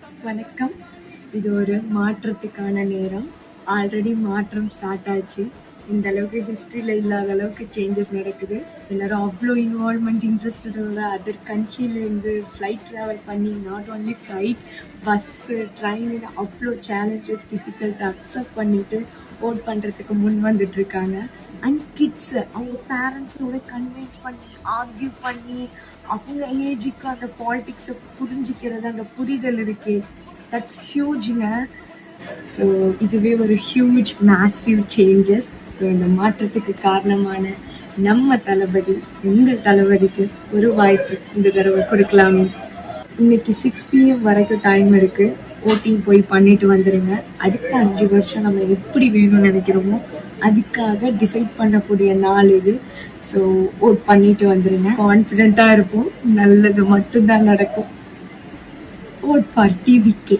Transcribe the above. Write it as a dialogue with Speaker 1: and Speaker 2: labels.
Speaker 1: வணக்கம். இது ஒரு மாற்றத்துக்கான நேரம். ஆல்ரெடி மாற்றம் ஸ்டார்ட் ஆச்சு. இந்த அளவுக்கு ஹிஸ்ட்ரியில இல்லாத அளவுக்கு சேஞ்சஸ் நடக்குது. எல்லாரும் அவ்வளோ இன்வால்வ்மெண்ட் இன்ட்ரெஸ்டடோட அதர் கண்ட்ரிலேருந்து ஃப்ளைட் ட்ராவல் பண்ணி, நாட் ஓன்லி ஃப்ளைட், பஸ்ஸு, ட்ரெயின்னு அவ்வளோ சேலஞ்சஸ் டிஃபிகல்ட்டாக அக்செப்ட் பண்ணிட்டு ஓட் பண்ணுறதுக்கு முன் வந்துட்டு இருக்காங்க. அண்ட் கிட்ஸு அவங்க பேரண்ட்ஸோட கன்வின்ஸ் பண்ணி ஆர்கியூ பண்ணி அவங்க ஏஜுக்கு அந்த பாலிடிக்ஸை புரிஞ்சிக்கிறது, அந்த புரிதல் இருக்கே, தட்ஸ் ஹியூஜுங்க. ஸோ இதுவே ஒரு ஹியூஜ் மேசிவ் சேஞ்சஸ். ஸோ இந்த மாற்றத்துக்கு காரணமான நம்ம தளபதி, உங்கள் தளபதிக்கு ஒரு வாய்ப்பு இந்த தடவை கொடுக்கலாமே. இன்னைக்கு 6 PM வரைக்கும் டைம் இருக்கு. ஓட்டிங் போய் பண்ணிட்டு வந்துருங்க. அடுத்த 5 வருஷம் நம்ம எப்படி வேணும்னு நினைக்கிறோமோ அதுக்காக டிசைட் பண்ணக்கூடிய நாள் இது. ஸோ ஓட் பண்ணிட்டு வந்துருங்க. கான்ஃபிடென்ட்டா இருப்போம், நல்லது மட்டும்தான் நடக்கும். Vote for TVK.